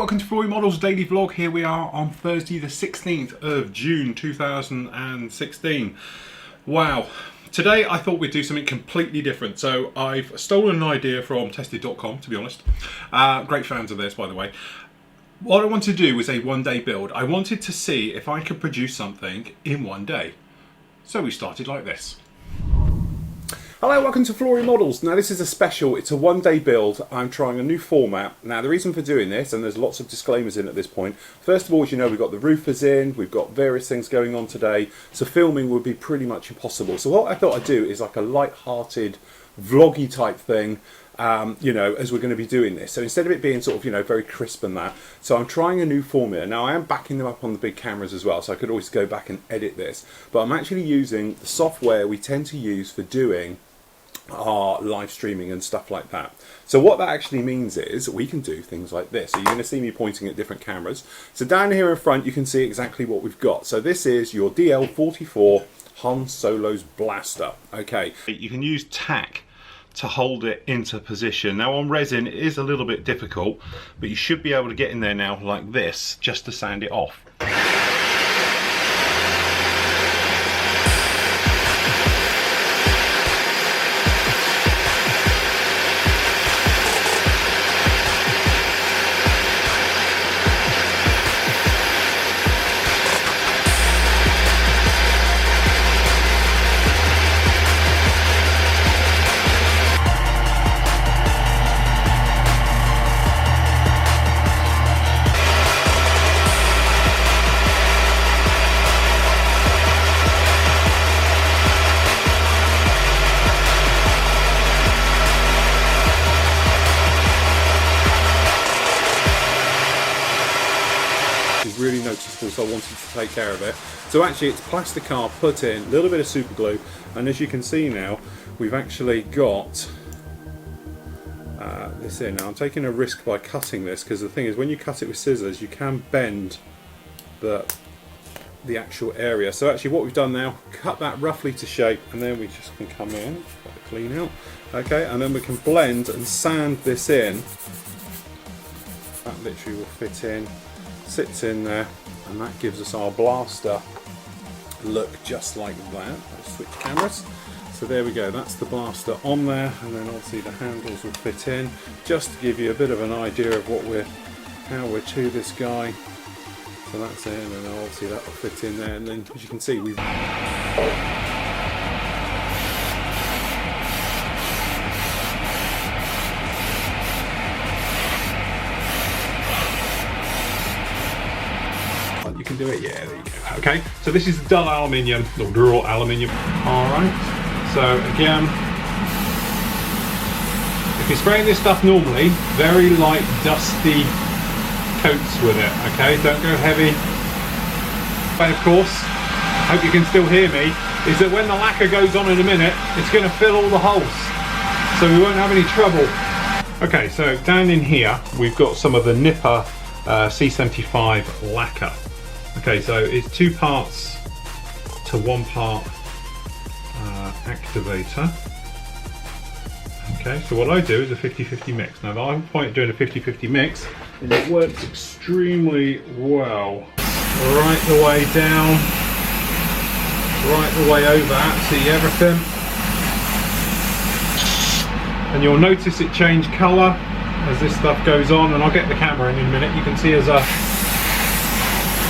welcome to Flory Models Daily Vlog. Here we are on Thursday the 16th of June 2016. Wow. Today I thought we'd do something completely different. So I've stolen an idea from tested.com, to be honest. Great fans of this, by the way. What I wanted to do was a one-day build. I wanted to see if I could produce something in one day. So we started like this. Hello, welcome to Flory Models. Now this is a special, it's a one-day build. I'm trying a new format. Now the reason for doing this, and there's lots of disclaimers in at this point, first of all, as you know, we've got the roofers in, we've got various things going on today, so filming would be pretty much impossible. So what I thought I'd do is like a light-hearted, vloggy type thing, you know, as we're going to be doing this. So instead of it being sort of, you know, very crisp and that, so I'm trying a new formula. Now I am backing them up on the big cameras as well, so I could always go back and edit this, but I'm actually using the software we tend to use for doing our live streaming and stuff like that. So what that actually means is we can do things like this. So you're going to see me pointing at different cameras. So down here in front you can see exactly what we've got. So this is your DL44 Han Solo's blaster. Okay, you can use tack to hold it into position. Now on resin it is a little bit difficult, but you should be able to get in there now like this just to sand it off. Really noticeable, so I wanted to take care of it. So actually it's plastic card put in, a little bit of super glue, and as you can see now we've actually got this in. Now I'm taking a risk by cutting this, because the thing is when you cut it with scissors you can bend the actual area. So actually what we've done now, cut that roughly to shape, and then we just can come in, clean out, okay, and then we can blend and sand this in. That literally will fit in, sits in there, and that gives us our blaster look just like that. Let's switch cameras. So there we go, that's the blaster on there, and then obviously the handles will fit in, just to give you a bit of an idea of how we're to this guy. So that's it, and then obviously that will fit in there, and then as you can see we've you can do it, yeah, there you go. Okay, so this is dull aluminium, or raw aluminium. Alright, so again, if you're spraying this stuff normally, very light, dusty coats with it, okay? Don't go heavy. But of course, I hope you can still hear me, is that when the lacquer goes on in a minute, it's going to fill all the holes, so we won't have any trouble. Okay, so down in here, we've got some of the Nipper C75 lacquer. Okay, so it's 2 parts to 1 part activator. Okay, so what I do is a 50-50 mix. Now the whole point of doing a 50-50 mix is it works extremely well. Right the way down, right the way over, absolutely everything. And you'll notice it change colour as this stuff goes on, and I'll get the camera in a minute. You can see as a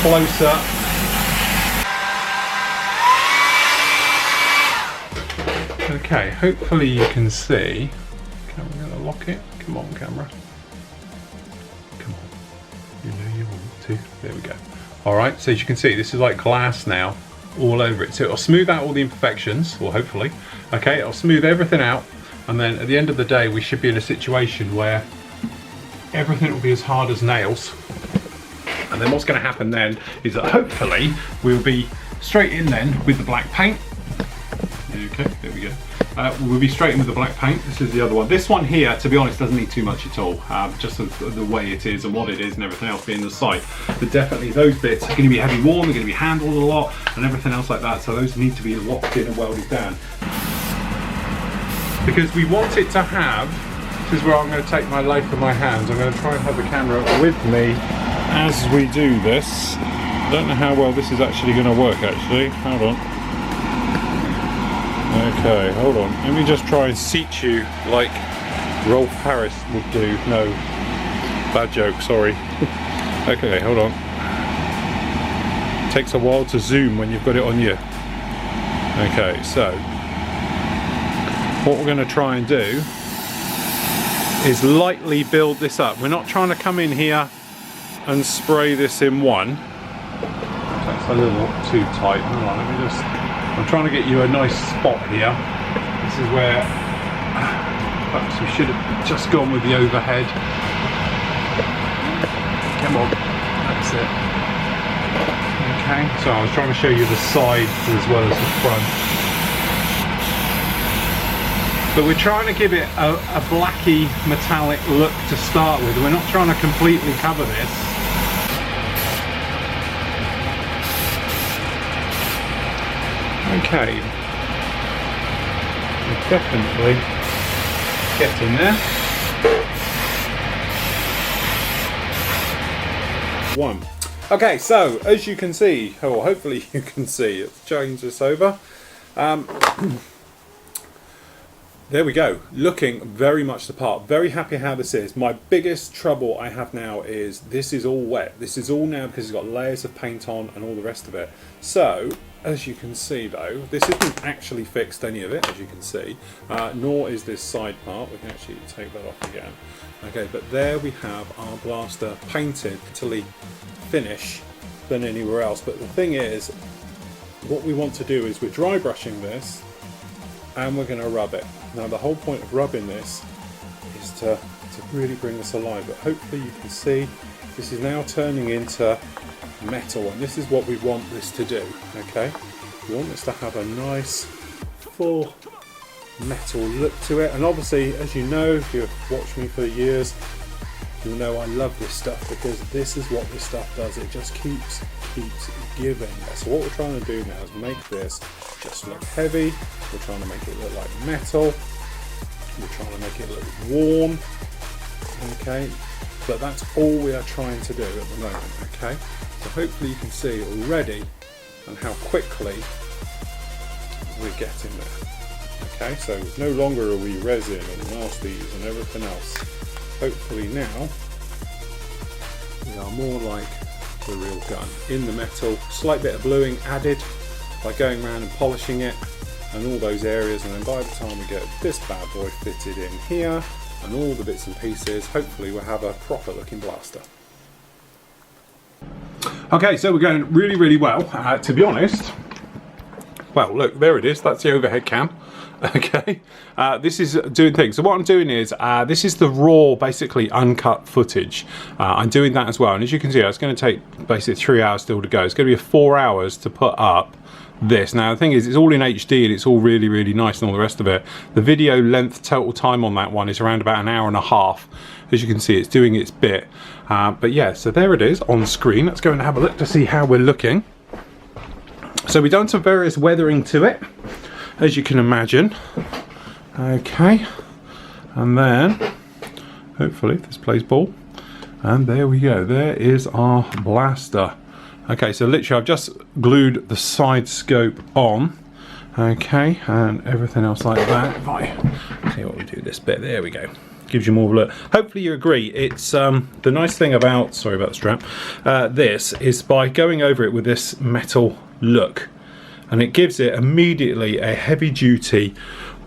close up. Okay, hopefully you can see. Okay, we're going to lock it. Come on, camera. Come on. You know you want to. There we go. Alright, so as you can see, this is like glass now all over it. So it'll smooth out all the imperfections, or hopefully. Okay, it'll smooth everything out, and then at the end of the day we should be in a situation where everything will be as hard as nails. And then what's going to happen then is that hopefully we'll be straight in then with the black paint. Okay, there we go. We'll be straight in with the black paint. This is the other one. This one here, to be honest, doesn't need too much at all. Just the way it is and what it is and everything else being the site. But definitely those bits are going to be heavy worn, they're going to be handled a lot and everything else like that. So those need to be locked in and welded down. Because we want it to have This is where I'm going to take my life in my hands. I'm going to try and have the camera with me as we do this. I don't know how well this is actually going to work actually. Hold on. Okay, hold on. Let me just try and seat you like Rolf Harris would do. No, bad joke, sorry. Okay, hold on. Takes a while to zoom when you've got it on you. Okay, so what we're going to try and do is lightly build this up. We're not trying to come in here and spray this in one. That's a little too tight. Hold on, let me just... I'm trying to get you a nice spot here. This is where perhaps we should have just gone with the overhead. Come on, that's it. Okay, so I was trying to show you the sides as well as the front. But we're trying to give it a blacky metallic look to start with. We're not trying to completely cover this. Okay. We're definitely getting there. One. Okay, so as you can see, or hopefully you can see, let's change this over. There we go, looking very much the part. Very happy how this is. My biggest trouble I have now is this is all wet. This is all now because it's got layers of paint on and all the rest of it. So, as you can see though, this isn't actually fixed, any of it, as you can see, nor is this side part. We can actually take that off again. Okay, but there we have our blaster painted to finish than anywhere else. But the thing is, what we want to do is we're dry brushing this and we're going to rub it. Now the whole point of rubbing this is to really bring this alive, but hopefully you can see this is now turning into metal, and this is what we want this to do. Okay, we want this to have a nice full metal look to it, and obviously, as you know, if you've watched me for years, you'll know I love this stuff because this is what this stuff does. It just keeps giving. So what we're trying to do now is make this just look heavy. We're trying to make it look like metal. We're trying to make it look warm. Okay, but that's all we are trying to do at the moment. Okay, so hopefully you can see already and how quickly we're getting there. Okay, so no longer are we resin and nasties and everything else. Hopefully now we are more like the real gun. In the metal, slight bit of bluing added by going around and polishing it and all those areas, and then by the time we get this bad boy fitted in here and all the bits and pieces, hopefully we'll have a proper looking blaster. Okay, so we're going really, really well, to be honest. Well, look, there it is. That's the overhead cam. Okay, this is doing things. So what I'm doing is, this is the raw, basically uncut footage. I'm doing that as well. And as you can see, it's going to take basically 3 hours still to go. It's going to be 4 hours to put up this. Now, the thing is, it's all in HD and it's all really, really nice and all the rest of it. The video length total time on that one is around about 1.5 hours. As you can see, it's doing its bit. But yeah, so there it is on screen. Let's go and have a look to see how we're looking. So we've done some various weathering to it, as you can imagine. Okay, and then hopefully this plays ball, and there we go. There is our blaster. Okay, so literally I've just glued the side scope on. Okay, and everything else like that. If I see what we do this bit, there we go. Gives you more of a look. Hopefully you agree. It's the nice thing about, sorry about the strap, this is by going over it with this metal look, and it gives it immediately a heavy duty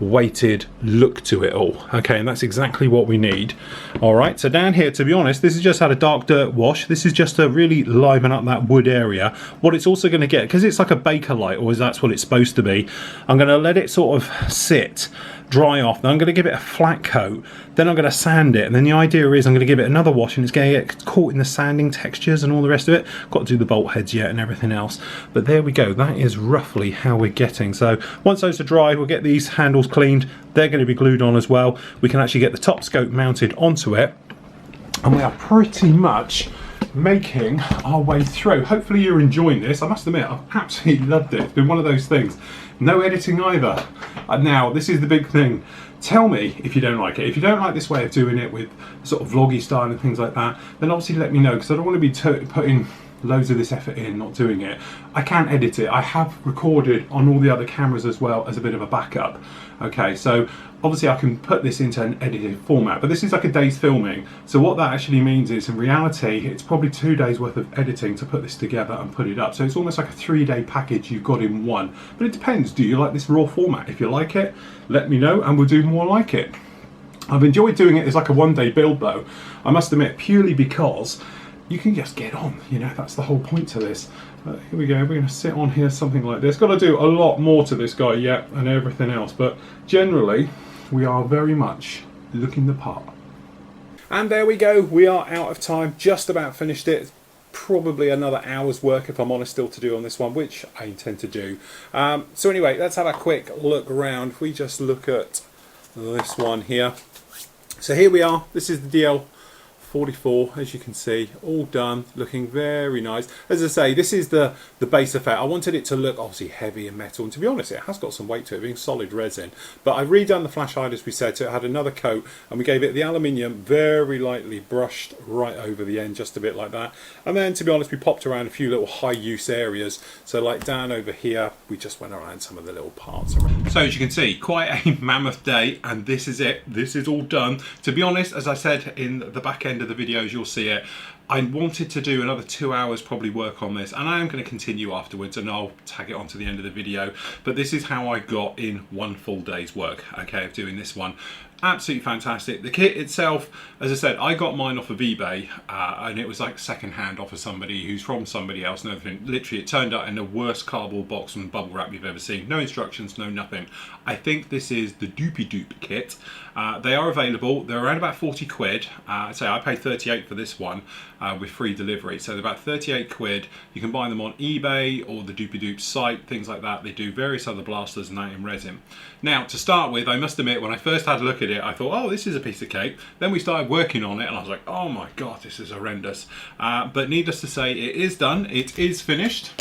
weighted look to it all. Okay, and that's exactly what we need. All right, so down here, to be honest, this has just had a dark dirt wash. This is just to really liven up that wood area. What it's also going to get, because it's like a baker light, or that's what it's supposed to be, I'm going to let it sort of sit, dry off. Then I'm going to give it a flat coat, then I'm going to sand it, and then the idea is I'm going to give it another wash, and it's going to get caught in the sanding textures and all the rest of it. Got to do the bolt heads yet and everything else, but there we go. That is roughly how we're getting. So once those are dry, we'll get these handles cleaned. They're going to be glued on as well. We can actually get the top scope mounted onto it, and we are pretty much making our way through. Hopefully you're enjoying this. I must admit, I've absolutely loved it. It's been one of those things. No editing either. Now, this is the big thing. Tell me if you don't like it. If you don't like this way of doing it with sort of vloggy style and things like that, then obviously let me know, because I don't want to be putting loads of this effort in not doing it. I can edit it. I have recorded on all the other cameras as well as a bit of a backup. Okay, so obviously I can put this into an edited format, but this is like a day's filming. So what that actually means is, in reality, it's probably 2 days worth of editing to put this together and put it up. So it's almost like a 3-day package you've got in one. But it depends. Do you like this raw format? If you like it, let me know and we'll do more like it. I've enjoyed doing it as like a 1-day build though, I must admit, purely because you can just get on, you know, that's the whole point to this. Here we go, we're going to sit on here, something like this. Got to do a lot more to this guy yet and everything else, but generally we are very much looking the part. And there we go, we are out of time, just about finished it. Probably another hour's work, if I'm honest, still to do on this one, which I intend to do. So anyway, let's have a quick look around. If we just look at this one here. So here we are, this is the DL44, as you can see, all done, looking very nice. As I say, this is the base effect. I wanted it to look obviously heavy and metal, and to be honest, it has got some weight to it, being solid resin. But I redone the flash hide, as we said, so it had another coat, and we gave it the aluminium very lightly brushed right over the end, just a bit like that. And then, to be honest, we popped around a few little high use areas. So like down over here, we just went around some of the little parts around. So as you can see, quite a mammoth day, and this is it. This is all done. To be honest, as I said in the back end of the videos, you'll see it, I wanted to do another 2 hours probably work on this, and I am going to continue afterwards, and I'll tag it onto the end of the video. But this is how I got in 1 full day's work, okay, of doing this one. Absolutely fantastic. The kit itself, as I said, I got mine off of eBay, and it was like second hand off of somebody who's from somebody else and everything. Literally, it turned out in the worst cardboard box and bubble wrap you've ever seen. No instructions, no nothing. I think this is the Doopy Doop kit. They are available. They're around about 40 quid. I'd say I paid 38 for this one with free delivery. So they're about 38 quid. You can buy them on eBay or the Doopy Doop site, things like that. They do various other blasters and that in resin. Now, to start with, I must admit, when I first had a look at it, I thought, oh, this is a piece of cake. Then we started working on it, and I was like, oh my god, this is horrendous. But needless to say, it is done. It is finished.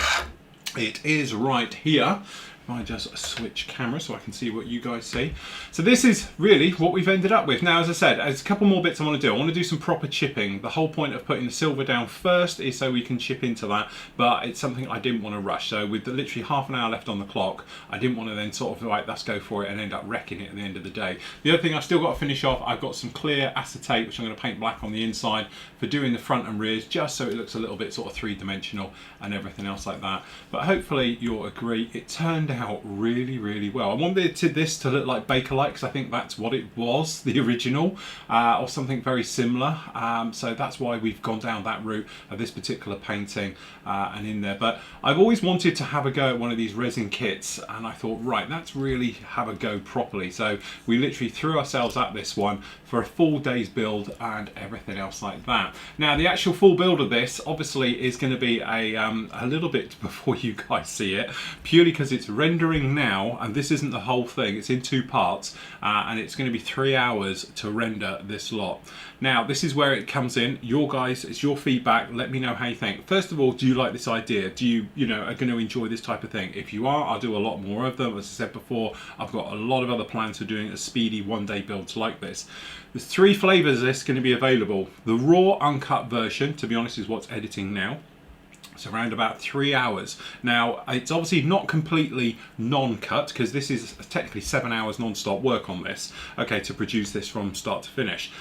It is right here. I just switch camera so I can see what you guys see. So this is really what we've ended up with. Now, as I said, there's a couple more bits I want to do. I want to do some proper chipping. The whole point of putting the silver down first is so we can chip into that, but it's something I didn't want to rush. So with literally half an hour left on the clock, I didn't want to then sort of like, let's go for it, and end up wrecking it at the end of the day. The other thing I've still got to finish off, I've got some clear acetate, which I'm going to paint black on the inside for doing the front and rears, just so it looks a little bit sort of three-dimensional and everything else like that. But hopefully you'll agree, it turned out really well. I wanted this to look like Bakelite, because I think that's what it was, the original, or something very similar. So that's why we've gone down that route of this particular painting and in there. But I've always wanted to have a go at one of these resin kits, and I thought, right, let's really have a go properly. So we literally threw ourselves at this one for a full day's build and everything else like that. Now, the actual full build of this obviously is going to be a little bit before you guys see it, purely because it's rendering now, and this isn't the whole thing, it's in 2 parts, and it's going to be 3 hours to render this lot. Now, this is where it comes in. Your guys, it's your feedback. Let me know how you think. First of all, do you like this idea? Do you are going to enjoy this type of thing? If you are, I'll do a lot more of them. As I said before, I've got a lot of other plans for doing a speedy 1-day builds like this. There's 3 flavors of this going to be available. The raw uncut version, to be honest, is what's editing now. It's around about 3 hours. Now, it's obviously not completely non-cut, because this is technically 7 hours non-stop work on this, okay, to produce this from start to finish.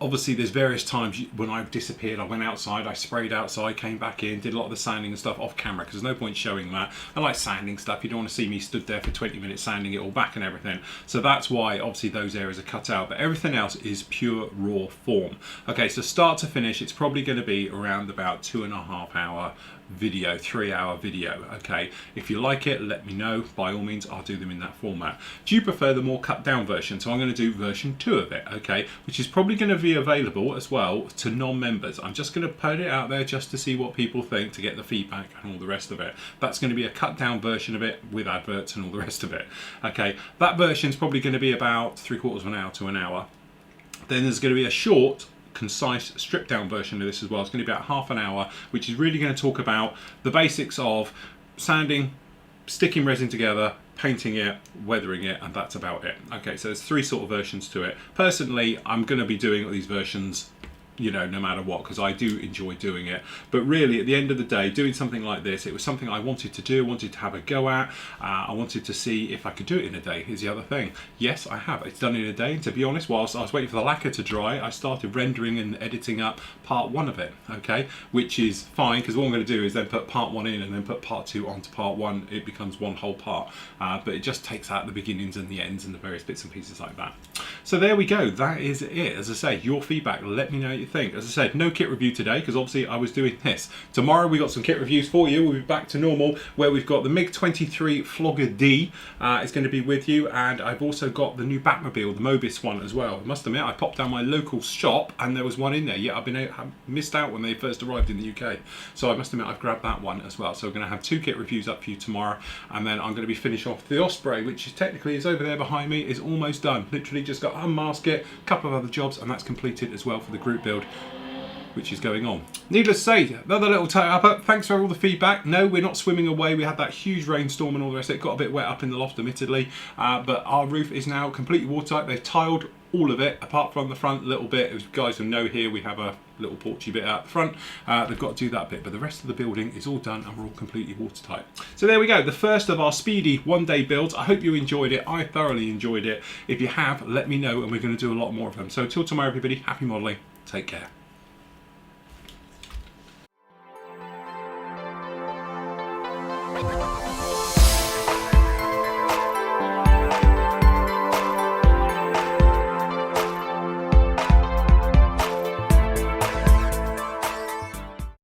Obviously, there's various times when I've disappeared. I went outside, I sprayed outside, came back in, did a lot of the sanding and stuff off camera, because there's no point showing that. I like sanding stuff. You don't want to see me stood there for 20 minutes sanding it all back and everything. So that's why obviously those areas are cut out, but everything else is pure raw form. Okay, so start to finish, it's probably going to be around about 2.5 hour video, 3 hour video. Okay, if you like it, let me know. By all means, I'll do them in that format. Do you prefer the more cut down version? So I'm going to do version 2 of it, okay, which is probably going to be available as well to non-members. I'm just going to put it out there just to see what people think, to get the feedback and all the rest of it. That's going to be a cut down version of it with adverts and all the rest of it. Okay, that version is probably going to be about 3/4 of an hour to an hour. Then there's going to be a short, concise stripped down version of this as well. It's going to be about half an hour, which is really going to talk about the basics of sanding, sticking resin together, painting it, weathering it, and that's about it. Okay, so there's 3 sort of versions to it. Personally, I'm going to be doing these versions, you know, no matter what, because I do enjoy doing it. But really, at the end of the day, doing something like this, it was something I wanted to do, wanted to have a go at. I wanted to see if I could do it in a day, is the other thing. Yes, I have. It's done in a day, and to be honest, whilst I was waiting for the lacquer to dry, I started rendering and editing up part 1 of it, okay? Which is fine, because what I'm going to do is then put part 1 in and then put part 2 onto part 1. It becomes one whole part. But it just takes out the beginnings and the ends and the various bits and pieces like that. So there we go. That is it. As I say, your feedback, let me know what you think. As I said, no kit review today because obviously I was doing this. Tomorrow we got some kit reviews for you. We'll be back to normal where we've got the MiG-23 Flogger D is going to be with you, and I've also got the new Batmobile, the Mobis one as well. I must admit, I popped down my local shop and there was one in there. Yeah, I missed out when they first arrived in the UK, so I must admit I've grabbed that one as well. So we're going to have 2 kit reviews up for you tomorrow, and then I'm going to be finished off the Osprey, which is technically is over there behind me, is almost done. Literally just got to unmask it, a couple of other jobs, and that's completed as well for the group build, which is going on. Needless to say, another little tie-upper. Thanks for all the feedback. No, we're not swimming away. We had that huge rainstorm and all the rest of it. Got a bit wet up in the loft, admittedly, but our roof is now completely watertight. They've tiled all of it, apart from the front little bit. As you guys will know here, we have a little porchy bit out the front. They've got to do that bit, but the rest of the building is all done and we're all completely watertight. So there we go, the first of our speedy one-day builds. I hope you enjoyed it. I thoroughly enjoyed it. If you have, let me know and we're going to do a lot more of them. So till tomorrow, everybody, happy modelling. Take care. Bye.